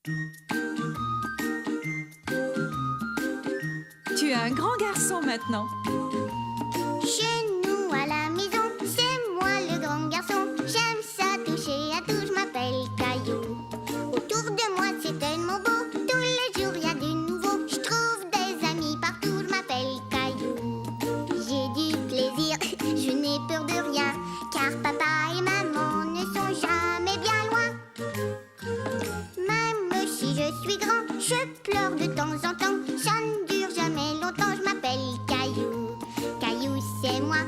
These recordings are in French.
Tu es un grand garçon maintenant. Chez nous à la maison, c'est moi le grand garçon. J'aime ça toucher à tout, je m'appelle Caillou. Autour de moi c'est tellement beau, tous les jours il y a du nouveau. Je trouve des amis partout, je m'appelle Caillou. J'ai du plaisir, je n'ai peur de rien, car papa et maman ne sont jamais bien loin. Même si je suis grand, je pleure de temps en temps. Ça ne dure jamais longtemps, je m'appelle Caillou. Caillou, c'est moi.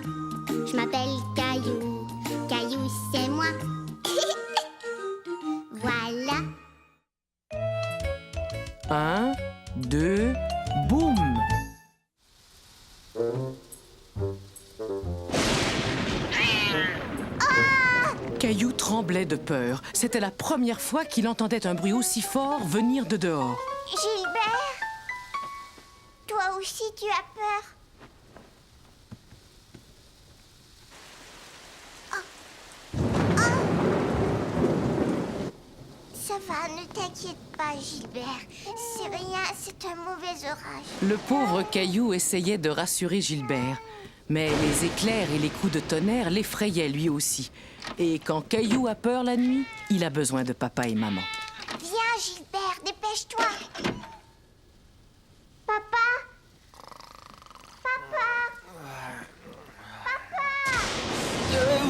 Je m'appelle Caillou. Caillou, c'est moi. Voilà. 1, 2, boum! Caillou tremblait de peur. C'était la première fois qu'il entendait un bruit aussi fort venir de dehors. Gilbert, toi aussi tu as peur. Ça va, ne t'inquiète pas, Gilbert. C'est rien, c'est un mauvais orage. Le pauvre Caillou essayait de rassurer Gilbert. Mais les éclairs et les coups de tonnerre l'effrayaient lui aussi. Et quand Caillou a peur la nuit, il a besoin de papa et maman. Viens, Gilbert, dépêche-toi. Papa?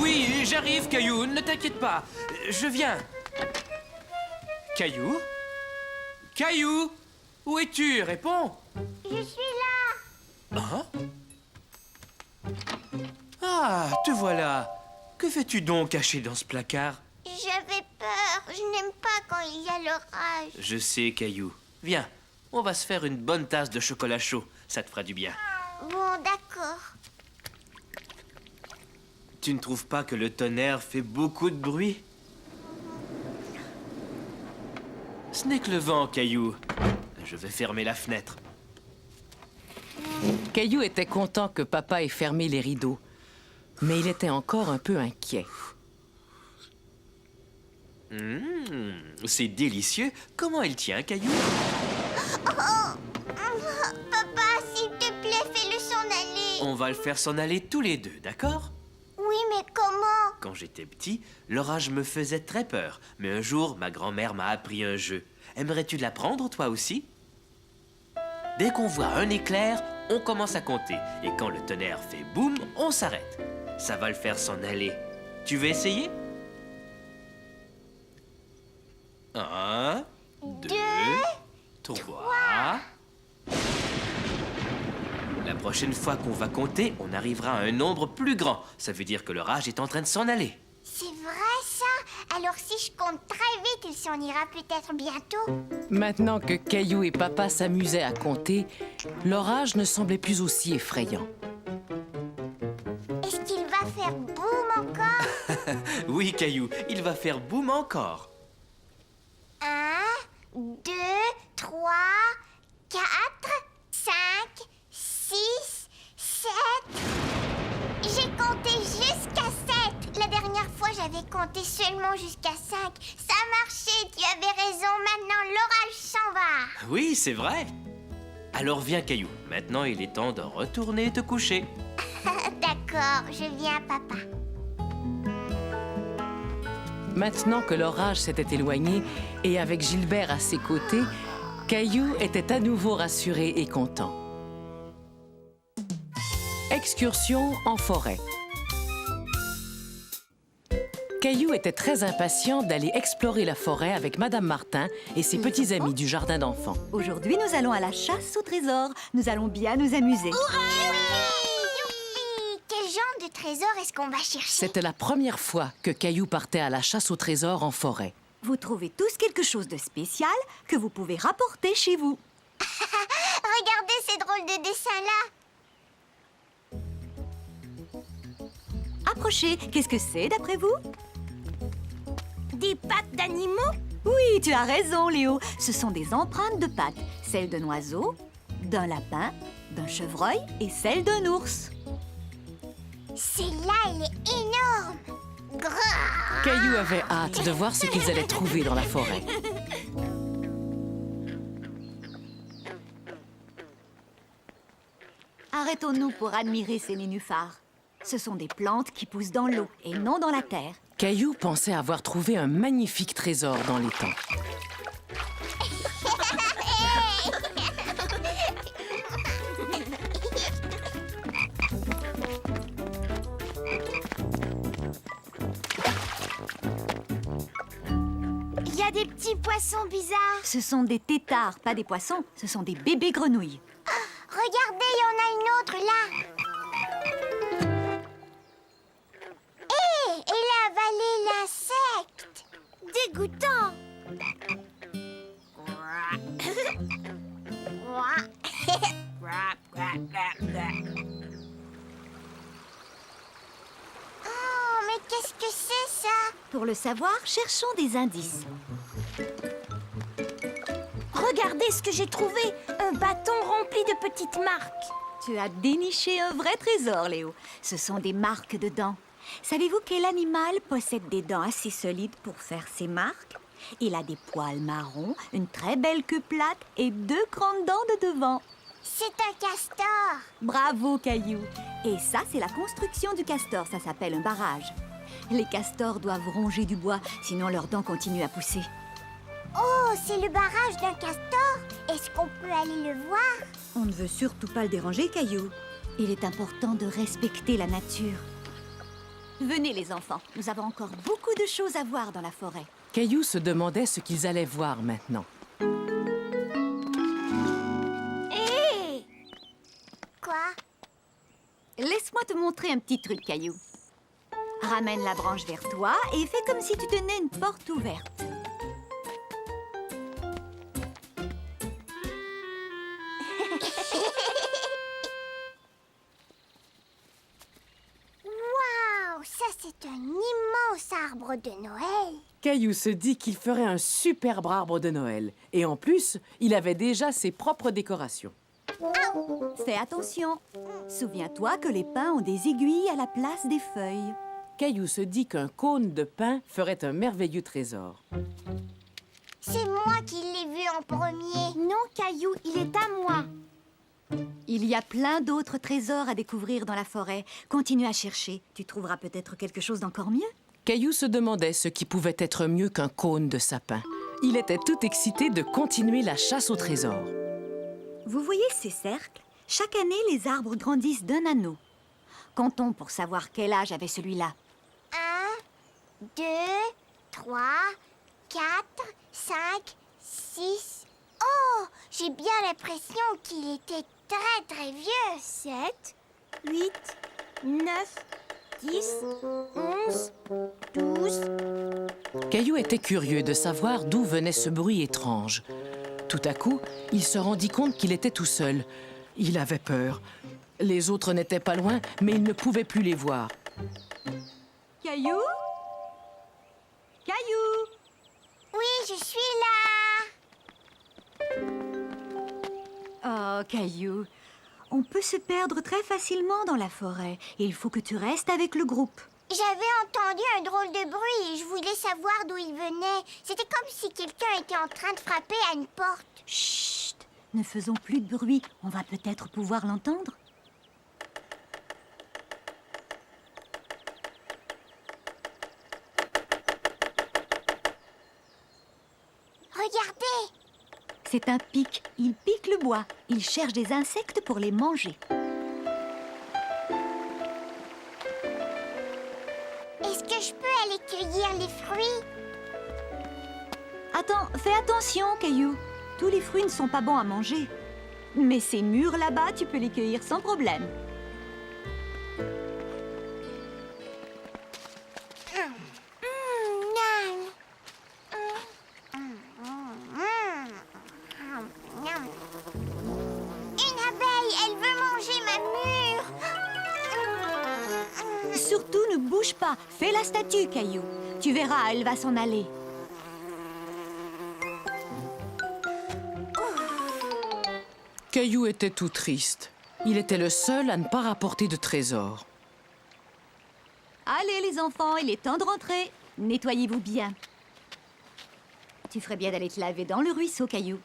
Oui, j'arrive, Caillou, ne t'inquiète pas. Je viens. Caillou? Caillou? Où es-tu? Réponds. Je suis là. Hein? Ah, te voilà. Que fais-tu donc caché dans ce placard? J'avais peur. Je n'aime pas quand il y a l'orage. Je sais, Caillou. Viens, on va se faire une bonne tasse de chocolat chaud. Ça te fera du bien. Bon, d'accord. Tu ne trouves pas que le tonnerre fait beaucoup de bruit? Ce n'est que le vent, Caillou. Je vais fermer la fenêtre. Caillou était content que papa ait fermé les rideaux. Mais il était encore un peu inquiet. C'est délicieux. Comment elle tient, Caillou? Papa, s'il te plaît, fais-le s'en aller. On va le faire s'en aller tous les deux, d'accord? Oui, mais comment? Quand j'étais petit, l'orage me faisait très peur. Mais un jour, ma grand-mère m'a appris un jeu. Aimerais-tu l'apprendre, toi aussi? Dès qu'on voit un éclair, on commence à compter. Et quand le tonnerre fait boum, on s'arrête. Ça va le faire s'en aller. Tu veux essayer? 1, 2, 3... La prochaine fois qu'on va compter, on arrivera à un nombre plus grand. Ça veut dire que l'orage est en train de s'en aller. C'est vrai, ça? Alors si je compte très vite, il s'en ira peut-être bientôt. Maintenant que Caillou et papa s'amusaient à compter, l'orage ne semblait plus aussi effrayant. Est-ce qu'il va faire boum encore? Oui, Caillou, il va faire boum encore. 1, 2, 3, 4, 5, 6, 7... J'ai compté jusqu'à 7. La dernière fois, j'avais compté seulement jusqu'à 5. Ça marchait, tu avais raison. Maintenant, l'orage s'en va. Oui, c'est vrai. Alors viens, Caillou. Maintenant, il est temps de retourner te coucher. D'accord, je viens, papa. Maintenant que l'orage s'était éloigné et avec Gilbert à ses côtés, Caillou était à nouveau rassuré et content. Excursion en forêt. Caillou était très impatient d'aller explorer la forêt avec Madame Martin et ses petits amis du jardin d'enfants. Aujourd'hui, nous allons à la chasse au trésor. Nous allons bien nous amuser. Youpi! Quel genre de trésor est-ce qu'on va chercher? C'était la première fois que Caillou partait à la chasse au trésor en forêt. Vous trouvez tous quelque chose de spécial que vous pouvez rapporter chez vous. Regardez ces drôles de dessins-là. Approchez. Qu'est-ce que c'est, d'après vous? Des pattes d'animaux? Oui, tu as raison, Léo. Ce sont des empreintes de pattes. Celles d'un oiseau, d'un lapin, d'un chevreuil et celle d'un ours. Celle-là, elle est énorme. Grrr. Caillou avait hâte de voir ce qu'ils allaient trouver dans la forêt. Arrêtons-nous pour admirer ces nénuphars. Ce sont des plantes qui poussent dans l'eau et non dans la terre. Caillou pensait avoir trouvé un magnifique trésor dans l'étang. Il y a des petits poissons bizarres. Ce sont des têtards, pas des poissons. Ce sont des bébés grenouilles. Regardez, il y en a une autre là. Hé, elle a avalé l'insecte. Dégoûtant. Oh, mais qu'est-ce que c'est ça? Pour le savoir, cherchons des indices. Regardez ce que j'ai trouvé. Un bâton rempli de petites marques. Tu as déniché un vrai trésor, Léo. Ce sont des marques de dents. Savez-vous quel animal possède des dents assez solides pour faire ses marques? Il a des poils marrons, une très belle queue plate et 2 grandes dents de devant. C'est un castor. Bravo, Caillou. Et ça, c'est la construction du castor. Ça s'appelle un barrage. Les castors doivent ronger du bois, sinon leurs dents continuent à pousser. Oh, c'est le barrage d'un castor. Est-ce qu'on peut aller le voir? On ne veut surtout pas le déranger, Caillou. Il est important de respecter la nature. Venez, les enfants. Nous avons encore beaucoup de choses à voir dans la forêt. Caillou se demandait ce qu'ils allaient voir maintenant. Hé! Quoi? Laisse-moi te montrer un petit truc, Caillou. Ramène la branche vers toi et fais comme si tu tenais une porte ouverte. Waouh! Ça, c'est un immense arbre de Noël. Caillou se dit qu'il ferait un superbe arbre de Noël. Et en plus, il avait déjà ses propres décorations. Fais attention. Souviens-toi que les pins ont des aiguilles à la place des feuilles. Caillou se dit qu'un cône de pin ferait un merveilleux trésor. C'est moi qui l'ai vu en premier. Non, Caillou, il est à moi. Il y a plein d'autres trésors à découvrir dans la forêt. Continue à chercher. Tu trouveras peut-être quelque chose d'encore mieux. Caillou se demandait ce qui pouvait être mieux qu'un cône de sapin. Il était tout excité de continuer la chasse au trésor. Vous voyez ces cercles? Chaque année, les arbres grandissent d'un anneau. Comptons pour savoir quel âge avait celui-là. 1, 2, 3, 4, 5, 6. Oh, j'ai bien l'impression qu'il était très vieux. 7, 8, 9, 10, 11, 12. Caillou était curieux de savoir d'où venait ce bruit étrange. Tout à coup, il se rendit compte qu'il était tout seul. Il avait peur. Les autres n'étaient pas loin, mais il ne pouvait plus les voir. Caillou? Caillou? Oui, je suis là. Oh, Caillou, on peut se perdre très facilement dans la forêt. Il faut que tu restes avec le groupe. J'avais entendu un drôle de bruit et je voulais savoir d'où il venait. C'était comme si quelqu'un était en train de frapper à une porte. Chut! Ne faisons plus de bruit. On va peut-être pouvoir l'entendre. Regardez! C'est un pic. Il pique le bois. Il cherche des insectes pour les manger. Est-ce que je peux aller cueillir les fruits? Attends, fais attention, Caillou. Tous les fruits ne sont pas bons à manger. Mais ces mûrs là-bas, tu peux les cueillir sans problème. Une abeille, elle veut manger ma mûre. Surtout, ne bouge pas. Fais la statue, Caillou. Tu verras, elle va s'en aller. Caillou était tout triste. Il était le seul à ne pas rapporter de trésor. Allez, les enfants, il est temps de rentrer. Nettoyez-vous bien. Tu ferais bien d'aller te laver dans le ruisseau, Caillou.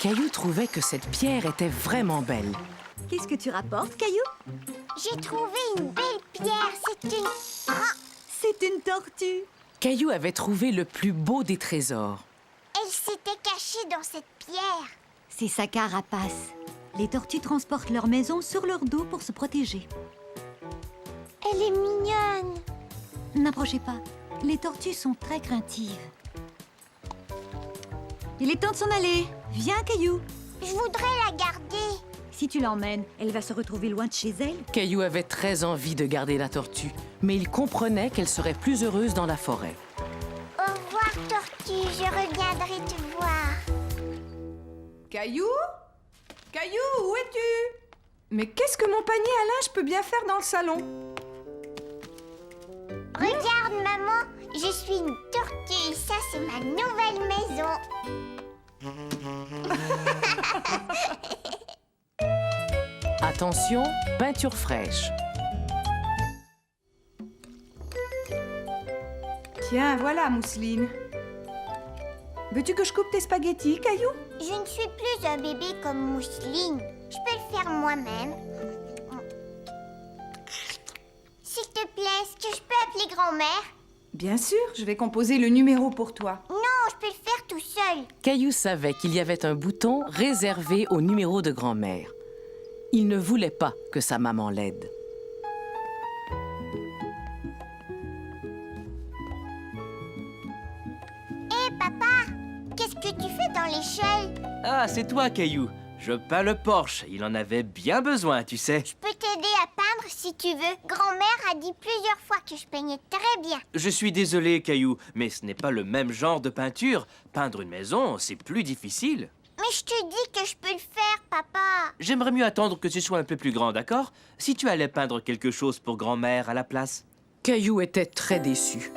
Caillou trouvait que cette pierre était vraiment belle. Qu'est-ce que tu rapportes, Caillou? J'ai trouvé une belle pierre. C'est une... Ah, C'est une tortue. Caillou avait trouvé le plus beau des trésors. elle s'était cachée dans cette pierre. C'est sa carapace. Les tortues transportent leur maison sur leur dos pour se protéger. Elle est mignonne. N'approchez pas. Les tortues sont très craintives. Il est temps de s'en aller. Viens, Caillou. Je voudrais la garder. Si tu l'emmènes, elle va se retrouver loin de chez elle. Caillou avait très envie de garder la tortue, mais il comprenait qu'elle serait plus heureuse dans la forêt. Au revoir, tortue. Je reviendrai te voir. Caillou? Caillou, où es-tu? Mais qu'est-ce que mon panier à linge peut bien faire dans le salon? Regarde, maman. Je suis une tortue. Ça, c'est ma nouvelle maison. Attention, peinture fraîche. Tiens, voilà, Mousseline. Veux-tu que je coupe tes spaghettis, Caillou? Je ne suis plus un bébé comme Mousseline. Je peux le faire moi-même. S'il te plaît, est-ce que je peux appeler grand-mère? Bien sûr, je vais composer le numéro pour toi. Non, je peux le faire tout seul. Caillou savait qu'il y avait un bouton réservé au numéro de grand-mère. Il ne voulait pas que sa maman l'aide. Hé, papa, qu'est-ce que tu fais dans l'échelle? Ah, c'est toi, Caillou. Je peins le porche. Il en avait bien besoin, tu sais. Je peux t'aider à peindre si tu veux. Grand-mère a dit plusieurs fois que je peignais très bien. Je suis désolé, Caillou, mais ce n'est pas le même genre de peinture. Peindre une maison, c'est plus difficile. Mais je te dis que je peux le faire, papa. J'aimerais mieux attendre que tu sois un peu plus grand, d'accord? Si tu allais peindre quelque chose pour grand-mère à la place. Caillou était très déçu.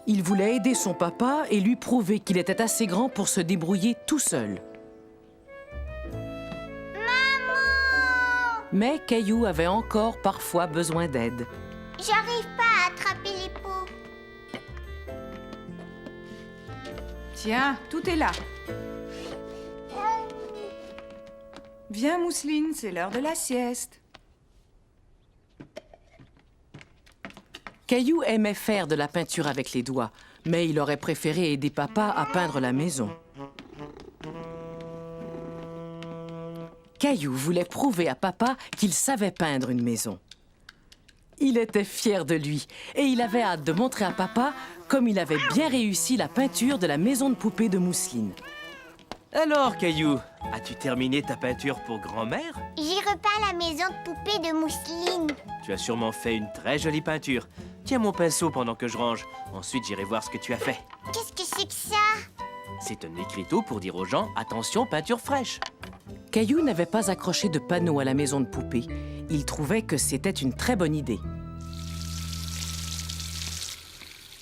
Il voulait aider son papa et lui prouver qu'il était assez grand pour se débrouiller tout seul. Maman! Mais Caillou avait encore parfois besoin d'aide. J'arrive pas à attraper les pots. Tiens, tout est là. Viens, Mousseline, c'est l'heure de la sieste. Caillou aimait faire de la peinture avec les doigts, mais il aurait préféré aider papa à peindre la maison. Caillou voulait prouver à papa qu'il savait peindre une maison. Il était fier de lui et il avait hâte de montrer à papa comme il avait bien réussi la peinture de la maison de poupée de Mousseline. Alors, Caillou, as-tu terminé ta peinture pour grand-mère? J'ai repeint la maison de poupée de Mousseline. Tu as sûrement fait une très jolie peinture. Tiens mon pinceau pendant que je range. Ensuite, j'irai voir ce que tu as fait. Qu'est-ce que c'est que ça? C'est un écriteau pour dire aux gens « Attention, peinture fraîche ». Caillou n'avait pas accroché de panneau à la maison de poupée. Il trouvait que c'était une très bonne idée.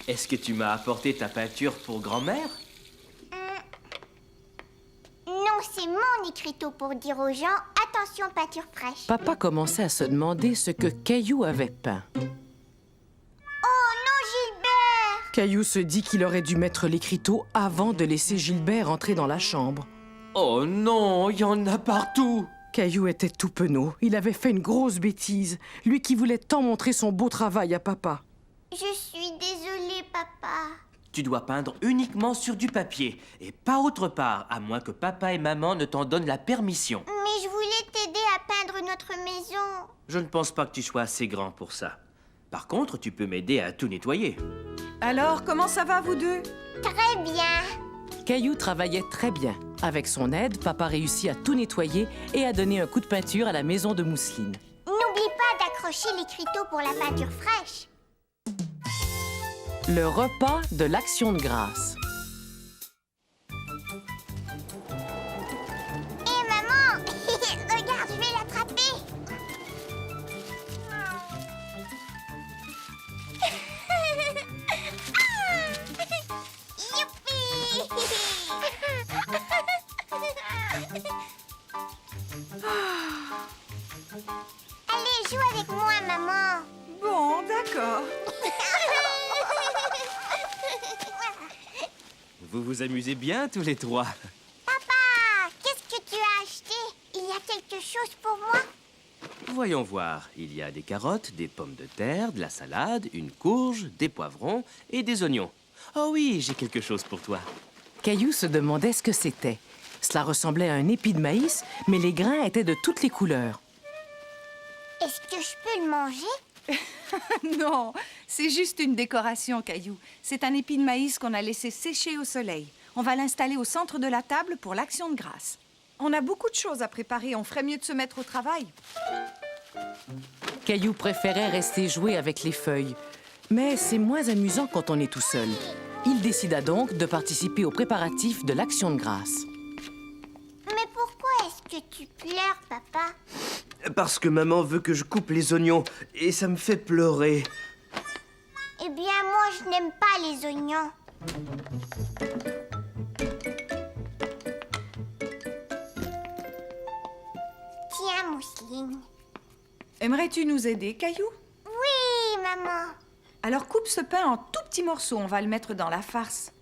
Est-ce que tu m'as apporté ta peinture pour grand-mère? Non, c'est mon écriteau pour dire aux gens « Attention, peinture fraîche ». Papa commençait à se demander ce que Caillou avait peint. Oh non, Gilbert! Caillou se dit qu'il aurait dû mettre l'écriteau avant de laisser Gilbert entrer dans la chambre. Oh non, il y en a partout! Caillou était tout penaud. Il avait fait une grosse bêtise, lui qui voulait tant montrer son beau travail à papa. Je suis désolée, papa. Tu dois peindre uniquement sur du papier et pas autre part, à moins que papa et maman ne t'en donnent la permission. Mais je voulais t'aider à peindre notre maison. Je ne pense pas que tu sois assez grand pour ça. Par contre, tu peux m'aider à tout nettoyer. Alors, comment ça va, vous deux? Très bien. Caillou travaillait très bien. Avec son aide, papa réussit à tout nettoyer et à donner un coup de peinture à la maison de Mousseline. N'oublie pas d'accrocher l'écriteau pour la peinture fraîche. Le repas de l'Action de grâce. Hé, maman! Regarde, je vais l'attraper. Youpi! Allez, joue avec moi, maman. Bon, d'accord. Vous vous amusez bien tous les trois. Papa, qu'est-ce que Voyons voir. Il y a des carottes, des pommes de terre, de la salade, une courge, des poivrons et des oignons. Oh oui, j'ai quelque chose pour toi. Caillou se demandait ce que c'était. Cela ressemblait à un épi de maïs, mais les grains étaient de toutes les couleurs. Est-ce que je peux le manger? Non, c'est juste une décoration, Caillou. C'est un épi de maïs qu'on a laissé sécher au soleil. On va l'installer au centre de la table pour l'action de grâce. On a beaucoup de choses à préparer. On ferait mieux de se mettre au travail. Caillou préférait rester jouer avec les feuilles. Mais c'est moins amusant quand on est tout seul. Il décida donc de participer aux préparatifs de l'action de grâce. Mais pourquoi est-ce que tu pleures, papa? Parce que maman veut que je coupe les oignons et ça me fait pleurer. Eh bien, moi, je n'aime pas les oignons. Tiens, Mousseline. Aimerais-tu nous aider, Caillou? Oui, maman. Alors coupe ce pain en tout petits morceaux. On va le mettre dans la farce.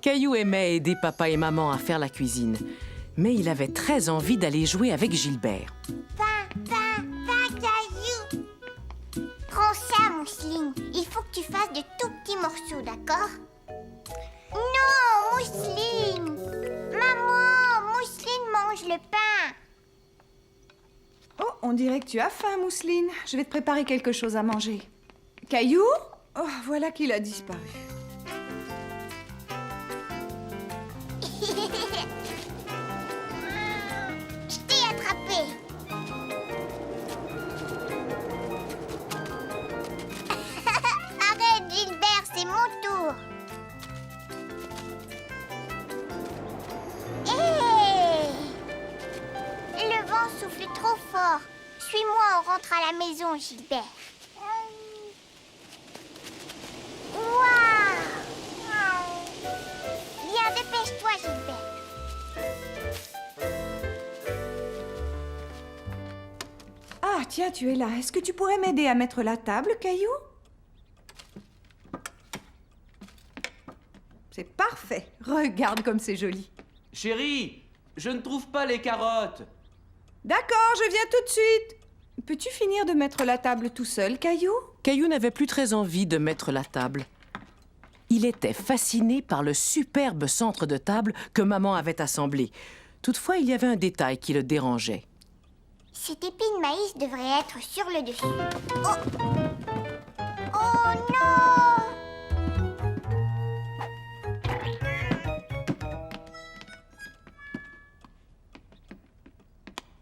Caillou aimait aider papa et maman à faire la cuisine. Mais il avait très envie d'aller jouer avec Gilbert. Pain, Caillou. Prends ça, Mousseline. Il faut que tu fasses de tout petits morceaux, d'accord? Non, Mousseline. Maman, Mousseline mange le pain. Oh, on dirait que tu as faim, Mousseline. Je vais te préparer quelque chose à manger. Caillou? Oh, voilà qu'il a disparu. Je t'ai attrapé. Arrête, Gilbert, c'est mon tour. Hé! Le vent souffle trop fort. Suis-moi, on rentre à la maison, Gilbert. Waouh! Viens, dépêche-toi, Gilbert. Ah, tiens, tu es là. Est-ce que tu pourrais m'aider à mettre la table, Caillou? C'est parfait. Regarde comme c'est joli. Chérie, je ne trouve pas les carottes. D'accord, je viens tout de suite. Peux-tu finir de mettre la table tout seul, Caillou? Caillou n'avait plus très envie de mettre la table. Il était fasciné par le superbe centre de table que maman avait assemblé. Toutefois, il y avait un détail qui le dérangeait. Cet épi de maïs devrait être sur le dessus. Oh! Oh non!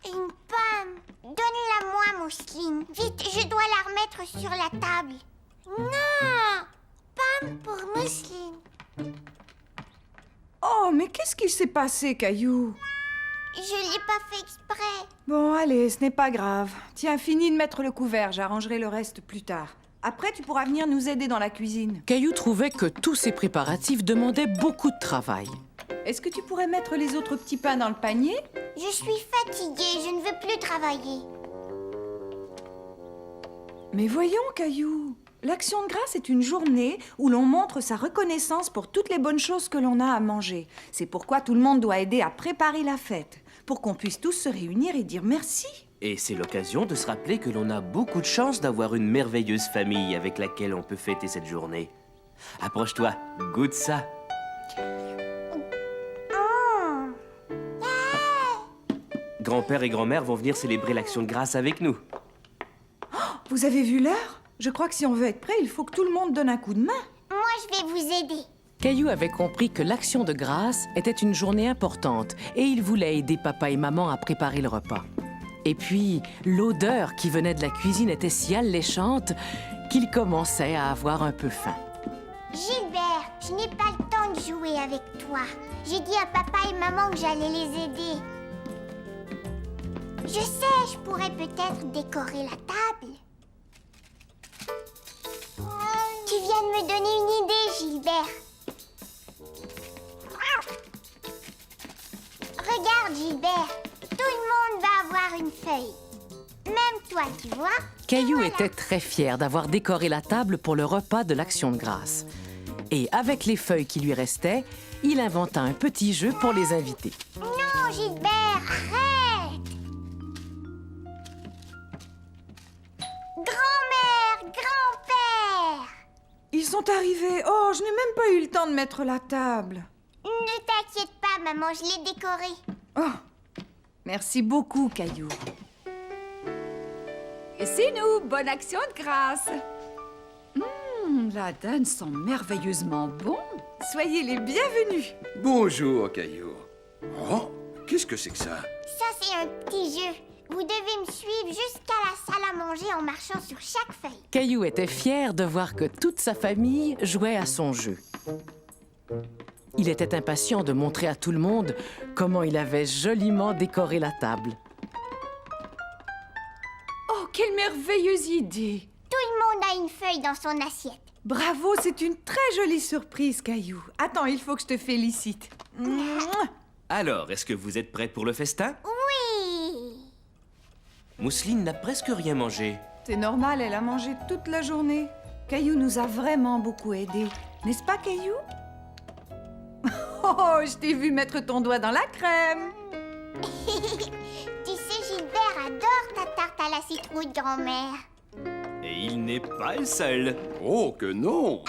Une pomme. Donne-la-moi, Mousseline. Vite, je dois la remettre sur la table. Non! Pomme pour Mousseline. Oh, mais qu'est-ce qui s'est passé, Caillou? Je l'ai pas fait exprès. Bon, allez, ce n'est pas grave. Tiens, finis de mettre le couvert, j'arrangerai le reste plus tard. Après, tu pourras venir nous aider dans la cuisine. Caillou trouvait que tous ces préparatifs demandaient beaucoup de travail. Est-ce que tu pourrais mettre les autres petits pains dans le panier? Je suis fatiguée, je ne veux plus travailler. Mais voyons, Caillou. L'Action de grâce est une journée où l'on montre sa reconnaissance pour toutes les bonnes choses que l'on a à manger. C'est pourquoi tout le monde doit aider à préparer la fête, pour qu'on puisse tous se réunir et dire merci. Et c'est l'occasion de se rappeler que l'on a beaucoup de chance d'avoir une merveilleuse famille avec laquelle on peut fêter cette journée. Approche-toi, goûte ça. Grand-père et grand-mère vont venir célébrer l'Action de grâce avec nous. Vous avez vu l'heure? Je crois que si on veut être prêt, il faut que tout le monde donne un coup de main. Moi, je vais vous aider. Caillou avait compris que l'Action de grâce était une journée importante et il voulait aider papa et maman à préparer le repas. Et puis, l'odeur qui venait de la cuisine était si alléchante qu'il commençait à avoir un peu faim. Gilbert, je n'ai pas le temps de jouer avec toi. J'ai dit à papa et maman que j'allais les aider. Je sais, je pourrais peut-être décorer la table. Tu viens de me donner une idée, Gilbert. Regarde, Gilbert. Tout le monde va avoir une feuille. Même toi, tu vois. Caillou Voilà. était très fier d'avoir décoré la table pour le repas de l'Action de grâce. Et avec les feuilles qui lui restaient, il inventa un petit jeu pour les invités. Non, Gilbert, arrête. Ils sont arrivés. Oh, je n'ai même pas eu le temps de mettre la table. Ne t'inquiète pas, maman, je l'ai décoré. Oh, merci beaucoup, Caillou. Et c'est nous, bonne action de grâce. La dinde sent merveilleusement bon. Soyez les bienvenus. Bonjour, Caillou. Oh, qu'est-ce que c'est que ça? Ça, c'est un petit jeu. Vous devez me suivre jusqu'à la salle à manger en marchant sur chaque feuille. Caillou était fier de voir que toute sa famille jouait à son jeu. Il était impatient de montrer à tout le monde comment il avait joliment décoré la table. Oh, quelle merveilleuse idée! Tout le monde a une feuille dans son assiette. Bravo, c'est une très jolie surprise, Caillou. Attends, il faut que je te félicite. Mouah. Alors, est-ce que vous êtes prêts pour le festin? Oui. Mousseline n'a presque rien mangé. C'est normal, elle a mangé toute la journée. Caillou nous a vraiment beaucoup aidés. N'est-ce pas, Caillou? Oh, je t'ai vu mettre ton doigt dans la crème. Tu sais, Gilbert adore ta tarte à la citrouille, grand-mère. Et il n'est pas le seul. Oh, que non!